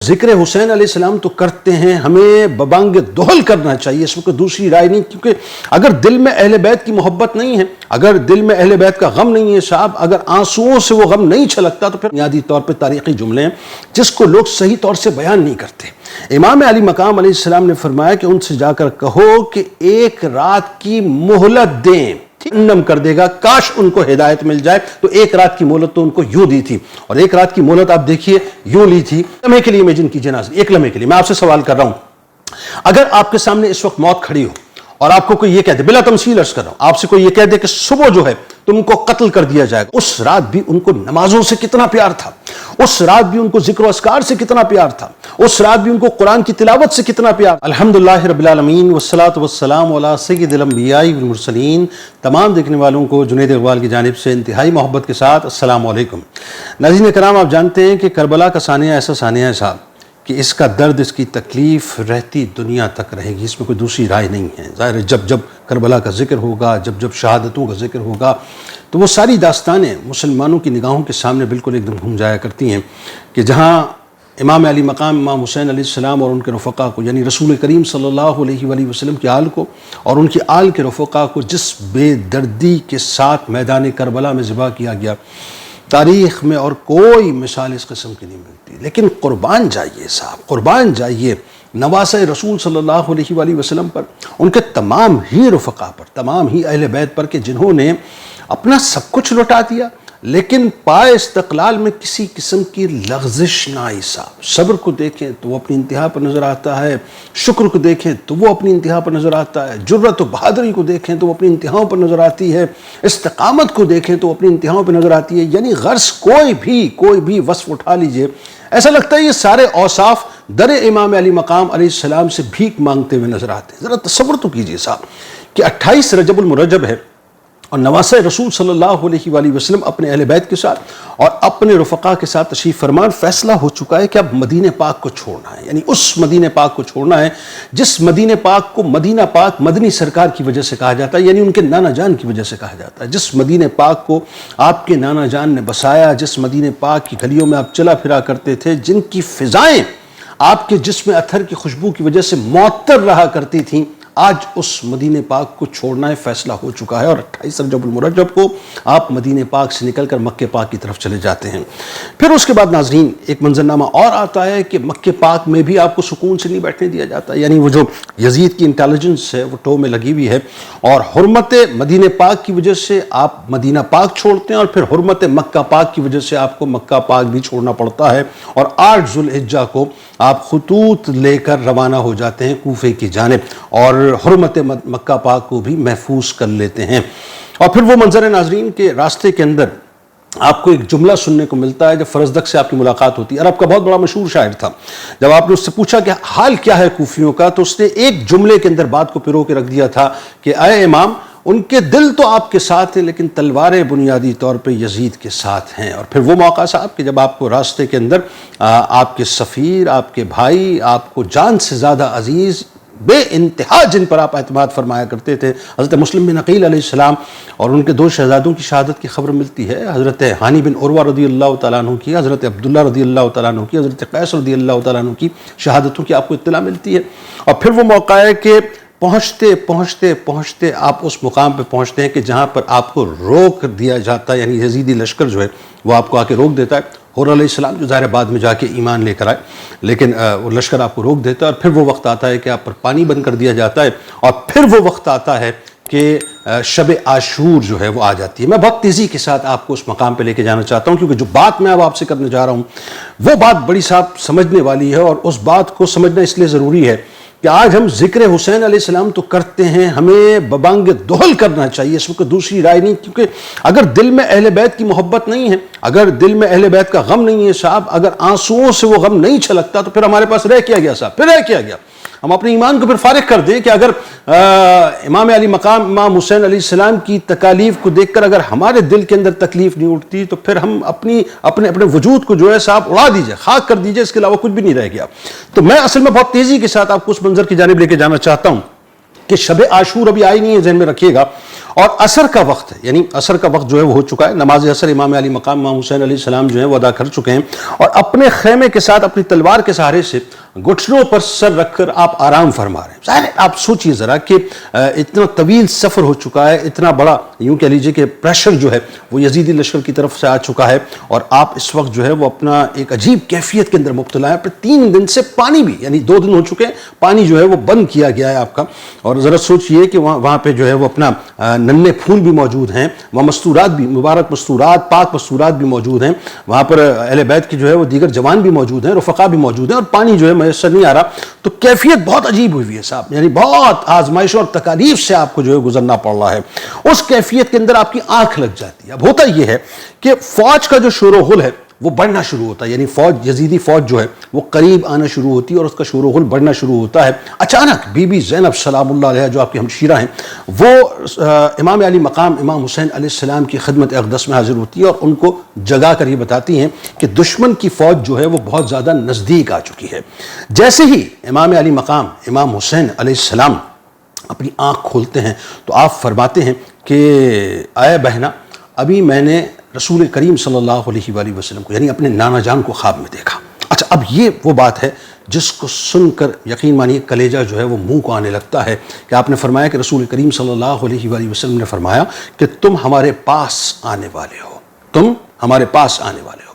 ذکر حسین علیہ السلام تو کرتے ہیں، ہمیں ببانگ دہل کرنا چاہیے، اس میں کوئی دوسری رائے نہیں، کیونکہ اگر دل میں اہل بیت کی محبت نہیں ہے، اگر دل میں اہل بیت کا غم نہیں ہے صاحب، اگر آنسوؤں سے وہ غم نہیں چھلکتا، تو پھر بنیادی طور پہ تاریخی جملے ہیں جس کو لوگ صحیح طور سے بیان نہیں کرتے۔ امام علی مقام علیہ السلام نے فرمایا کہ ان سے جا کر کہو کہ ایک رات کی مہلت دیں، نم کر دے گا، کاش ان کو ہدایت مل جائے۔ تو ایک رات کی مہلت تو ان کو یوں دی تھی، اور ایک رات کی مہلت آپ دیکھیے یوں لی تھی۔ لمحے کے لیے امیجن کیجئے ناظرین، ایک لمحے کے لیے میں آپ سے سوال کر رہا ہوں، اگر آپ کے سامنے اس وقت موت کھڑی ہو اور آپ کو کوئی یہ کہہ دے، بلا تمثیل عرض کر رہا ہوں، آپ سے کوئی یہ کہہ دے کہ صبح جو ہے تم کو قتل کر دیا جائے گا، اس رات بھی ان کو نمازوں سے کتنا پیار تھا، اس رات بھی ان کو ذکر و اذکار سے کتنا پیار تھا، اس رات بھی ان کو قرآن کی تلاوت سے کتنا پیار۔ الحمدللہ رب العالمین والصلاة والسلام علی سید الانبیاء والمرسلین۔ تمام دیکھنے والوں کو جنید اقبال کی جانب سے انتہائی محبت کے ساتھ السلام علیکم۔ ناظرین کرام، آپ جانتے ہیں کہ کربلا کا سانحہ ایسا سانحہ ہے صاحب کہ اس کا درد، اس کی تکلیف رہتی دنیا تک رہے گی، اس میں کوئی دوسری رائے نہیں ہے۔ ظاہر ہے جب جب کربلا کا ذکر ہوگا، جب جب شہادتوں کا ذکر ہوگا، تو وہ ساری داستانیں مسلمانوں کی نگاہوں کے سامنے بالکل ایک دم گھوم جایا کرتی ہیں کہ جہاں امام علی مقام امام حسین علیہ السلام اور ان کے رفقا کو، یعنی رسول کریم صلی اللہ علیہ وآلہ وسلم کے آل کو اور ان کی آل کے رفقا کو جس بے دردی کے ساتھ میدان کربلا میں ذبح کیا گیا، تاریخ میں اور کوئی مثال اس قسم کی نہیں ملتی۔ لیکن قربان جائیے صاحب، قربان جائیے نواسہ رسول صلی اللہ علیہ وآلہ وسلم پر، ان کے تمام ہی رفقا پر، تمام ہی اہل بیت پر، کہ جنہوں نے اپنا سب کچھ لوٹا دیا لیکن پائے استقلال میں کسی قسم کی لغزش نہ آئی صاحب۔ صبر کو دیکھیں تو وہ اپنی انتہا پر نظر آتا ہے، شکر کو دیکھیں تو وہ اپنی انتہا پر نظر آتا ہے، جرأت و بہادری کو دیکھیں تو وہ اپنی انتہاؤں پر نظر آتی ہے، استقامت کو دیکھیں تو وہ اپنی انتہاؤں پر نظر آتی ہے۔ یعنی غرض کوئی بھی وصف اٹھا لیجئے، ایسا لگتا ہے یہ سارے اوصاف در امام علی مقام علیہ السلام سے بھیک مانگتے ہوئے نظر آتے ہیں۔ ذرا تصور تو کیجئے صاحب کہ 28 رجب المرجب ہے اور نواسہ رسول صلی اللہ علیہ وآلہ وسلم اپنے اہل بیت کے ساتھ اور اپنے رفقا کے ساتھ تشریف فرمان، فیصلہ ہو چکا ہے کہ اب مدینہ پاک کو چھوڑنا ہے، یعنی اس مدینہ پاک کو چھوڑنا ہے جس مدینہ پاک کو مدینہ پاک مدنی سرکار کی وجہ سے کہا جاتا ہے، یعنی ان کے نانا جان کی وجہ سے کہا جاتا ہے۔ جس مدینہ پاک کو آپ کے نانا جان نے بسایا، جس مدینہ پاک کی گلیوں میں آپ چلا پھرا کرتے تھے، جن کی فضائیں آپ کے جسم اطہر کی خوشبو کی وجہ سے معطر رہا کرتی تھیں، آج اس مدینہ پاک کو چھوڑنا ہے، فیصلہ ہو چکا ہے، اور 28 رجب المرجب کو آپ مدینہ پاک سے نکل کر مکہ پاک کی طرف چلے جاتے ہیں۔ پھر اس کے بعد ناظرین ایک منظرنامہ اور آتا ہے کہ مکہ پاک میں بھی آپ کو سکون سے نہیں بیٹھنے دیا جاتا، یعنی وہ جو یزید کی انٹیلیجنس ہے وہ ٹو میں لگی ہوئی ہے، اور حرمت مدینہ پاک کی وجہ سے آپ مدینہ پاک چھوڑتے ہیں، اور پھر حرمت مکہ پاک کی وجہ سے آپ کو مکہ پاک بھی چھوڑنا پڑتا ہے، اور 8 ذو الحجہ کو آپ خطوط لے کر روانہ ہو جاتے ہیں کوفے کی جانب، اور حرمت مکہ پاک کو بھی محفوظ کر لیتے ہیں۔ اور پھر وہ منظر ہے ناظرین کہ راستے کے اندر آپ کو ایک جملہ سننے کو ملتا ہے جب فرزدق سے آپ کی ملاقات ہوتی ہے۔ عرب کا بہت بڑا مشہور شاعر تھا، جب آپ نے اس سے پوچھا کہ حال کیا ہے کوفیوں کا، تو اس نے ایک جملے کے اندر بات کو پرو کے رکھ دیا تھا کہ اے امام، ان کے دل تو آپ کے ساتھ ہیں لیکن تلواریں بنیادی طور پہ یزید کے ساتھ ہیں۔ اور پھر وہ موقع صاحب کہ جب آپ کو راستے کے اندر آپ کے سفیر، آپ کے بھائی، آپ کو جان سے زیادہ عزیز، بے انتہا جن پر آپ اعتماد فرمایا کرتے تھے، حضرت مسلم بن عقیل علیہ السلام اور ان کے 2 شہزادوں کی شہادت کی خبر ملتی ہے، حضرت ہانی بن عروہ رضی اللہ تعالیٰ عنہ کی، حضرت عبداللہ رضی اللہ تعالیٰ عنہ کی، حضرت قیس رضی اللہ تعالیٰ عنہ کی شہادتوں کی آپ کو اطلاع ملتی ہے۔ اور پھر وہ موقع ہے کہ پہنچتے آپ اس مقام پہ پہنچتے ہیں کہ جہاں پر آپ کو روک دیا جاتا ہے، یعنی یزیدی لشکر جو ہے وہ آپ کو آ کے روک دیتا ہے۔ حر علیہ السلام جو ظاہر بعد میں جا کے ایمان لے کر آئے، لیکن وہ لشکر آپ کو روک دیتا ہے، اور پھر وہ وقت آتا ہے کہ آپ پر پانی بند کر دیا جاتا ہے، اور پھر وہ وقت آتا ہے کہ شب عاشور جو ہے وہ آ جاتی ہے۔ میں بہت تیزی کے ساتھ آپ کو اس مقام پہ لے کے جانا چاہتا ہوں، کیونکہ جو بات میں اب آپ سے کرنے جا رہا ہوں وہ بات بڑی صاحب سمجھنے والی ہے، اور اس بات کو سمجھنا اس لیے ضروری ہے کہ آج ہم ذکر حسین علیہ السلام تو کرتے ہیں، ہمیں ببانگ دہل کرنا چاہیے، اس میں کوئی دوسری رائے نہیں، کیونکہ اگر دل میں اہل بیت کی محبت نہیں ہے، اگر دل میں اہل بیت کا غم نہیں ہے صاحب، اگر آنسوؤں سے وہ غم نہیں چھلکتا، تو پھر ہمارے پاس رہ کیا گیا صاحب، پھر رہ کیا گیا۔ ہم اپنے ایمان کو پھر فارغ کر دیں کہ اگر امام علی مقام امام حسین علیہ السلام کی تکالیف کو دیکھ کر اگر ہمارے دل کے اندر تکلیف نہیں اٹھتی، تو پھر ہم اپنے وجود کو جو ہے صاحب اڑا دیجئے، خاک کر دیجئے، اس کے علاوہ کچھ بھی نہیں رہ گیا۔ تو میں اصل میں بہت تیزی کے ساتھ آپ کو اس منظر کی جانب لے کے جانا چاہتا ہوں کہ شب عاشور ابھی آئی نہیں ہے، ذہن میں رکھیے گا، اور عصر کا وقت ہے، یعنی عصر کا وقت جو ہے وہ ہو چکا ہے، نماز عصر امام علی مقام امام حسین علیہ السلام جو ہیں وہ ادا کر چکے ہیں، اور اپنے خیمے کے ساتھ اپنی تلوار کے سہارے سے گھٹنوں پر سر رکھ کر آپ آرام فرما رہے ہیں۔ ظاہر ہے آپ سوچئے ذرا کہ اتنا طویل سفر ہو چکا ہے، اتنا بڑا یوں کہہ لیجئے کہ پریشر جو ہے وہ یزیدی لشکر کی طرف سے آ چکا ہے، اور آپ اس وقت جو ہے وہ اپنا ایک عجیب کیفیت کے اندر مبتلا ہے۔ پر 3 دن سے پانی بھی، یعنی 2 دن ہو چکے ہیں، پانی جو ہے وہ بند کیا گیا ہے آپ کا، اور ذرا سوچئے کہ وہاں پہ جو ہے وہ اپنا ننھے پھول بھی موجود ہیں، وہاں مستورات بھی، مبارک مستورات، پاک مستورات بھی موجود ہیں، وہاں پر اہل بیت کی جو ہے وہ دیگر جوان بھی موجود ہیں، رفقا بھی موجود ہیں، اور پانی جو ہے میسر نہیں آ رہا، تو کیفیت بہت عجیب ہوئی ہے صاحب، یعنی بہت آزمائشوں اور تکالیف سے آپ کو جو ہے گزرنا پڑ رہا ہے۔ اس کیفیت کے اندر آپ کی آنکھ لگ جاتی ہے۔ اب ہوتا یہ ہے کہ فوج کا جو شور و غل ہے وہ بڑھنا شروع ہوتا ہے، یعنی فوج، یزیدی فوج جو ہے وہ قریب آنا شروع ہوتی ہے اور اس کا شور و غل بڑھنا شروع ہوتا ہے۔ اچانک بی بی زینب سلام اللہ علیہ جو آپ کی ہمشیرہ ہیں، وہ امام علی مقام امام حسین علیہ السلام کی خدمت اقدس میں حاضر ہوتی ہے، اور ان کو جگا کر یہ بتاتی ہیں کہ دشمن کی فوج جو ہے وہ بہت زیادہ نزدیک آ چکی ہے۔ جیسے ہی امام علی مقام امام حسین علیہ السلام اپنی آنکھ کھولتے ہیں تو آپ فرماتے ہیں کہ اے بہنا، ابھی میں نے رسول کریم صلی اللہ علیہ وآلہ وسلم کو، یعنی اپنے نانا جان کو خواب میں دیکھا۔ اچھا، اب یہ وہ بات ہے جس کو سن کر یقین مانیے کلیجہ جو ہے وہ منہ کو آنے لگتا ہے، کہ آپ نے فرمایا کہ رسول کریم صلی اللہ علیہ وآلہ وسلم نے فرمایا کہ تم ہمارے پاس آنے والے ہو، تم ہمارے پاس آنے والے ہو۔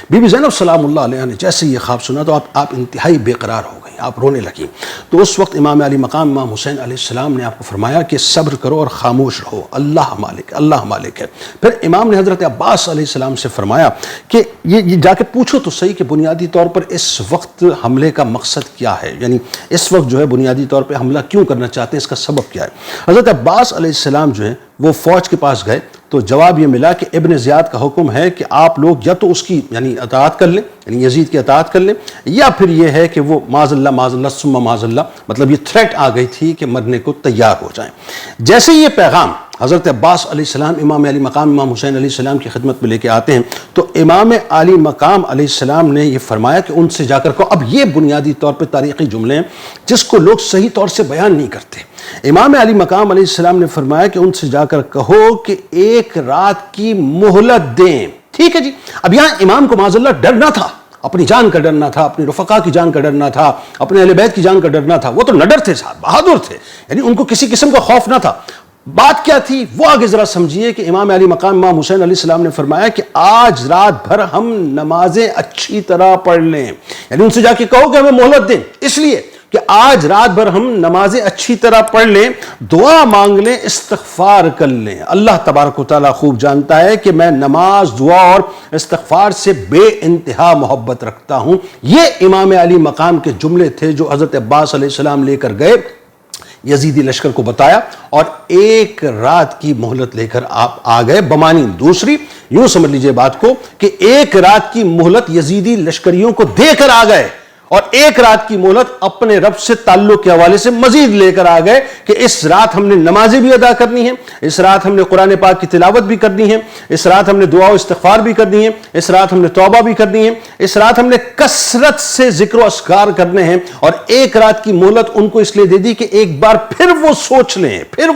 بی بی زینب سلام اللہ علیہ نے جیسے یہ خواب سنا تو آپ انتہائی بے قرار ہو گئیں، آپ رونے لگیں۔ تو اس وقت امام علی مقام امام حسین علیہ السلام نے آپ کو فرمایا کہ صبر کرو اور خاموش رہو، اللہ مالک، اللہ مالک ہے۔ پھر امام نے حضرت عباس علیہ السلام سے فرمایا کہ یہ جا کے پوچھو تو صحیح کہ بنیادی طور پر اس وقت حملے کا مقصد کیا ہے، یعنی اس وقت جو ہے بنیادی طور پہ حملہ کیوں کرنا چاہتے ہیں، اس کا سبب کیا ہے۔ حضرت عباس علیہ السلام جو ہے وہ فوج کے پاس گئے تو جواب یہ ملا کہ ابن زیاد کا حکم ہے کہ آپ لوگ یا تو اس کی یعنی اطاعت کر لیں، یعنی یزید کی اطاعت کر لیں، یا پھر یہ ہے کہ وہ معاذ اللہ ثم معاذ اللہ، مطلب یہ تھریٹ آ گئی تھی کہ مرنے کو تیار ہو جائیں۔ جیسے یہ پیغام حضرت عباس علیہ السلام امام علی مقام امام حسین علیہ السلام کی خدمت میں لے کے آتے ہیں تو امام علی مقام علیہ السلام نے یہ فرمایا کہ ان سے جا کر کہو۔ اب یہ بنیادی طور پہ تاریخی جملے ہیں جس کو لوگ صحیح طور سے بیان نہیں کرتے۔ امام علی مقام علیہ السلام نے فرمایا کہ ان سے جا کر کہو کہ 1 رات کی مہلت دیں۔ ٹھیک ہے جی، اب یہاں امام کو معاذ اللہ ڈرنا تھا، اپنی جان کا ڈرنا تھا، اپنی رفقا کی جان کا ڈرنا تھا، اپنے اہل بیت کی جان کا ڈرنا تھا۔ وہ تو نڈر تھے صاحب، بہادر تھے، یعنی ان کو کسی قسم کا خوف نہ تھا۔ بات کیا تھی وہ آگے ذرا سمجھیے کہ امام علی مقام امام حسین علیہ السلام نے فرمایا کہ آج رات بھر ہم نمازیں اچھی طرح پڑھ لیں، یعنی ان سے جا کے کہو کہ ہمیں مہلت دیں، اس لیے کہ آج رات بھر ہم نمازیں اچھی طرح پڑھ لیں، دعا مانگ لیں، استغفار کر لیں۔ اللہ تبارک و تعالیٰ خوب جانتا ہے کہ میں نماز، دعا اور استغفار سے بے انتہا محبت رکھتا ہوں۔ یہ امام علی مقام کے جملے تھے جو حضرت عباس علیہ السلام لے کر گئے، یزیدی لشکر کو بتایا، اور 1 رات کی مہلت لے کر آپ آ گئے بمانی دوسری۔ یوں سمجھ لیجئے بات کو کہ 1 رات کی مہلت یزیدی لشکریوں کو دے کر آ گئے، اور 1 رات کی مہلت اپنے رب سے تعلق کے حوالے سے مزید لے کر آ گئے کہ اس رات ہم نے نمازیں بھی ادا کرنی ہیں، اس رات ہم نے قرآن پاک کی تلاوت بھی کرنی ہے، اس رات ہم نے دعا و استغفار بھی کرنی ہے، اس رات ہم نے توبہ بھی کرنی ہے، اس رات ہم نے کثرت سے ذکر و اذکار کرنے ہیں۔ اور 1 رات کی مہلت ان کو اس لیے دے دی کہ ایک بار پھر وہ سوچ لیں، پھر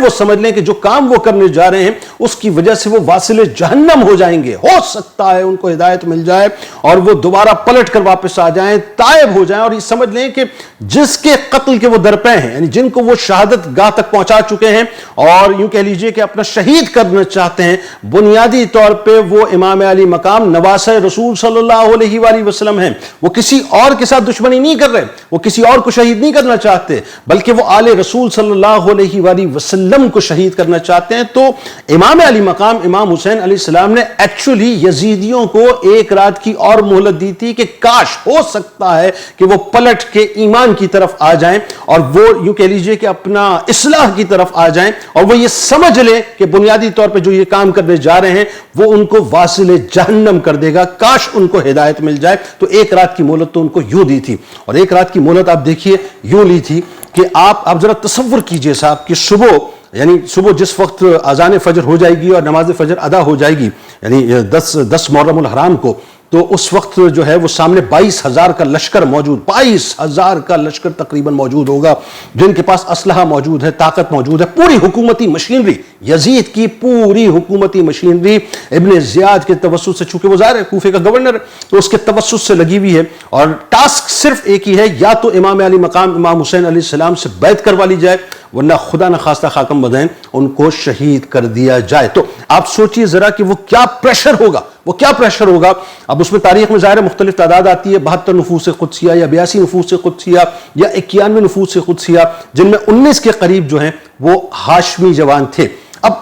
وہ سمجھ لیں کہ جو کام وہ کرنے جا رہے ہیں اس کی وجہ سے وہ واصل جہنم ہو جائیں گے۔ ہو سکتا ہے ان کو ہدایت مل جائے اور وہ دوبارہ پلٹ کر واپس آ جائیں، تائب ہو جائیں، اور یہ سمجھ لیں کہ جس کے قتل کے وہ درپے ہیں، یعنی جن کو وہ شہادت گاہ تک پہنچا چکے ہیں اور یوں کہہ لیجئے کہ اپنا شہید کرنا چاہتے ہیں، بنیادی طور پہ وہ امام علی مقام نواسہ رسول صلی اللہ علیہ وآلہ وسلم ہیں۔ وہ کسی اور کے ساتھ دشمنی نہیں کر رہے، وہ کسی اور کو شہید نہیں کرنا چاہتے، بلکہ وہ آل رسول صلی اللہ علیہ وآلہ وسلم کو شہید کرنا چاہتے ہیں۔ تو امام علی مقام امام حسین علیہ السلام نے ایکچولی یزیدیوں کو 1 رات کی اور مہلت دی تھی کہ کاش ہو سکتا ہے کہ وہ پلٹ کے ایمان کی طرف آ جائیں اور وہ یوں کہہ لیجئے کہ اپنا اصلاح کی طرف آ جائیں، اور وہ یہ سمجھ لیں کہ بنیادی طور پہ جو یہ کام کرنے جا رہے ہیں وہ ان کو واصل جہنم کر دے گا، کاش ان کو ہدایت مل جائے۔ تو 1 رات کی مہلت تو ان کو یوں دی تھی، اور 1 رات کی مہلت آپ دیکھیے یوں لی تھی کہ آپ ذرا تصور کیجئے صاحب کہ صبح جس وقت اذان فجر ہو جائے گی اور نماز فجر ادا ہو جائے گی، یعنی 10 محرم الحرام کو، تو اس وقت جو ہے وہ سامنے 22,000 کا لشکر موجود، 22,000 کا لشکر تقریباً موجود ہوگا، جن کے پاس اسلحہ موجود ہے، طاقت موجود ہے، پوری حکومتی مشینری، یزید کی پوری حکومتی مشینری ابن زیاد کے توسط سے، چونکہ وہ ظاہر ہے کوفے کا گورنر ہے تو اس کے توسط سے لگی ہوئی ہے، اور ٹاسک صرف ایک ہی ہے، یا تو امام علی مقام امام حسین علیہ السلام سے بیعت کروا لی جائے، ورنہ خدا نخواستہ خاکم بدین ان کو شہید کر دیا جائے۔ تو آپ سوچئے ذرا کہ وہ کیا پریشر ہوگا، وہ کیا پریشر ہوگا۔ اب اس میں تاریخ میں ظاہر مختلف تعداد آتی ہے، 72 نفوس قدسیہ یا 82 نفوس قدسیہ یا 91 نفوس قدسیہ، جن میں 19 کے قریب جو ہیں وہ ہاشمی جوان تھے۔ اب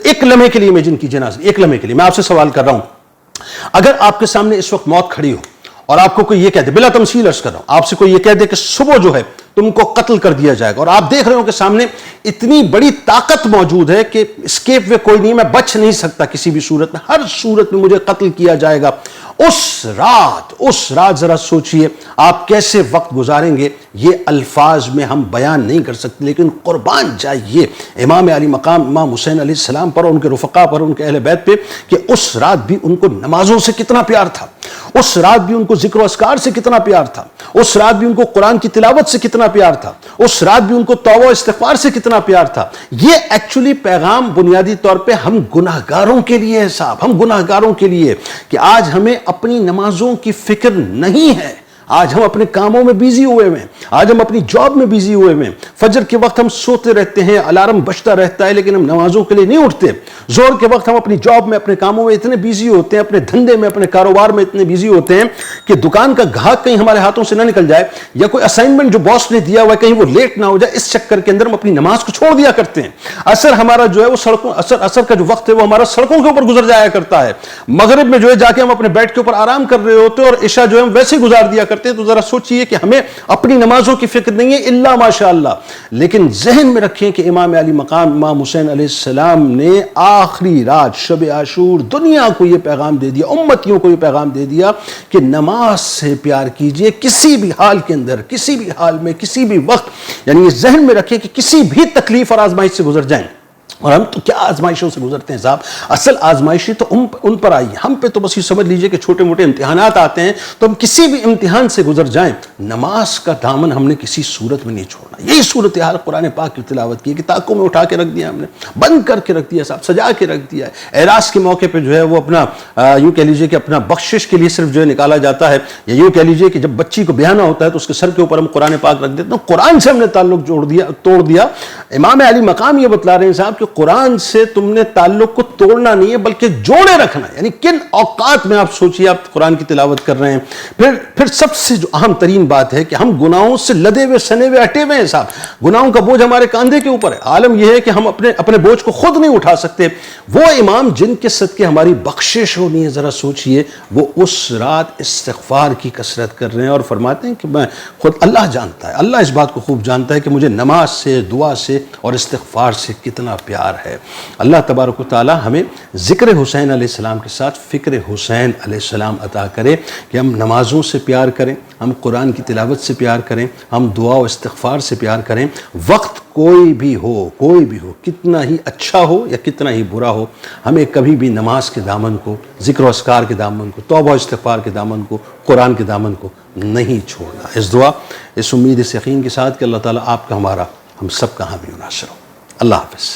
ایک لمحے کے لیے امیجن کیجئے ناظرین، ایک لمحے کے لیے میں آپ سے سوال کر رہا ہوں، اگر آپ کے سامنے اس وقت موت کھڑی ہو اور آپ کو کوئی یہ کہہ دے، بلا تمثیل عرض کر رہا ہوں، آپ سے کوئی یہ کہہ دے کہ صبح جو ہے تم کو قتل کر دیا جائے گا، اور آپ دیکھ رہے ہو کہ سامنے اتنی بڑی طاقت موجود ہے کہ اسکیپ وے کوئی نہیں، میں بچ نہیں سکتا کسی بھی صورت میں، ہر صورت میں مجھے قتل کیا جائے گا، اس رات ذرا سوچئے آپ کیسے وقت گزاریں گے، یہ الفاظ میں ہم بیان نہیں کر سکتے، لیکن قربان جائیے امام علی مقام امام حسین علیہ السلام پر، ان کے رفقا پر، ان کے اہل بیت پہ، کہ اس رات بھی ان کو نمازوں سے کتنا پیار تھا، اس رات بھی ان کو ذکر و اذکار سے کتنا پیار تھا، اس رات بھی ان کو قرآن کی تلاوت سے کتنا پیار تھا، اس رات بھی ان کو توبہ و استغفار سے کتنا پیار تھا۔ یہ ایکچولی پیغام بنیادی طور پہ ہم گناہگاروں کے لیے ہے صاحب، ہم گناہگاروں کے لیے، کہ آج ہمیں اپنی نمازوں کی فکر نہیں ہے، آج ہم اپنے کاموں میں بیزی ہوئے ہیں، آج ہم اپنی جاب میں بیزی ہوئے ہیں، فجر کے وقت ہم سوتے رہتے ہیں، الارم بجتا رہتا ہے، لیکن ہم نمازوں کے لیے نہیں اٹھتے، ظہر کے وقت ہم اپنی جاب میں، اپنے کاموں میں اتنے بیزی ہوتے ہیں، اپنے دھندے میں، اپنے کاروبار میں اتنے بیزی ہوتے ہیں کہ دکان کا گاہک کہیں ہمارے ہاتھوں سے نہ نکل جائے، یا کوئی اسائنمنٹ جو باس نے دیا ہوا ہے کہیں وہ لیٹ نہ ہو جائے، اس چکر کے اندر ہم اپنی نماز کو چھوڑ دیا کرتے ہیں۔ اثر ہمارا جو ہے وہ سڑکوں، اثر کا جو وقت ہے وہ ہمارا سڑکوں کے اوپر گزر جایا کرتا ہے، مغرب میں جو ہے جا کے ہم اپنے بیڈ کے اوپر آرام کر رہے ہوتے ہیں، اور عشاء جو ہے ہم ویسے گزار دیا کرتے ہیں۔ تو ذرا سوچیے کہ ہمیں اپنی نمازوں کی فکر نہیں ہے الا ماشاءاللہ، لیکن ذہن میں رکھیں کہ امام علی مقام امام حسین علیہ السلام نے آخری رات شب عاشور دنیا کو یہ پیغام دے دیا، امتیوں کو یہ پیغام دے دیا کہ نماز سے پیار کیجئے، کسی بھی حال کے اندر، کسی بھی حال میں، کسی بھی وقت، یعنی یہ ذہن میں رکھیں کہ کسی بھی تکلیف اور آزمائش سے گزر جائیں۔ اور ہم تو کیا آزمائشوں سے گزرتے ہیں صاحب، اصل آزمائشی تو ان پر آئی، ہم پہ تو بس یہ سمجھ لیجئے کہ چھوٹے موٹے امتحانات آتے ہیں تو ہم کسی بھی امتحان سے گزر جائیں، نماز کا دامن ہم نے کسی صورت میں نہیں چھوڑنا۔ یہی صورتحال قرآن پاک کی تلاوت کی کہ تاکوں میں اٹھا کے رکھ دیا، ہم نے بند کر کے رکھ دیا صاحب، سجا کے رکھ دیا ہے۔ اعراس کے موقع پہ جو ہے وہ اپنا یوں کہہ لیجئے کہ اپنا بخشش کے لیے صرف جو ہے نکالا جاتا ہے، یا یوں کہہ لیجئے کہ جب بچی کو بیانہ ہوتا ہے تو اس کے سر کے اوپر ہم قرآن پاک رکھ دیتے ہیں۔ قرآن سے ہم نے تعلق توڑ دیا۔ امام علی مقام یہ بتلا رہے ہیں صاحب کہ قرآن سے تم نے تعلق کو توڑنا نہیں ہے بلکہ جوڑے رکھنا ہے، یعنی کن اوقات میں آپ سوچئے آپ قرآن کی تلاوت کر رہے ہیں۔ پھر سب سے جو اہم ترین بات ہے کہ ہم گناہوں سے لدے ہوئے سنے ہوئے ہٹے ہوئے ہیں صاحب، گناہوں کا بوجھ ہمارے کاندھے کے اوپر ہے۔ عالم یہ ہے کہ ہم اپنے بوجھ کو خود نہیں اٹھا سکتے۔ وہ امام جن کے صدقے ہماری بخشش ہونی ہے، ذرا سوچئے وہ اس رات استغفار کی کثرت کر رہے ہیں، اور فرماتے ہیں کہ میں خود اللہ جانتا ہے، اللہ اس بات کو خوب جانتا ہے کہ مجھے نماز سے، دعا سے اور استغفار سے کتنا پیار ہے۔ اللہ تبارک و تعالی ہمیں ذکر حسین علیہ السلام کے ساتھ فکر حسین علیہ السلام عطا کرے کہ ہم نمازوں سے پیار کریں، ہم قرآن کی تلاوت سے پیار کریں، ہم دعا و استغفار سے پیار کریں۔ وقت کوئی بھی ہو، کتنا ہی اچھا ہو یا کتنا ہی برا ہو، ہمیں کبھی بھی نماز کے دامن کو، ذکر و اذکار کے دامن کو، توبہ و استغفار کے دامن کو، قرآن کے دامن کو نہیں چھوڑنا۔ اس دعا، اس امید، اس یقین کے ساتھ کہ اللہ تعالیٰ آپ کا، ہمارا، ہم سب کا حامی و ناصر ہو۔ اللہ حافظ۔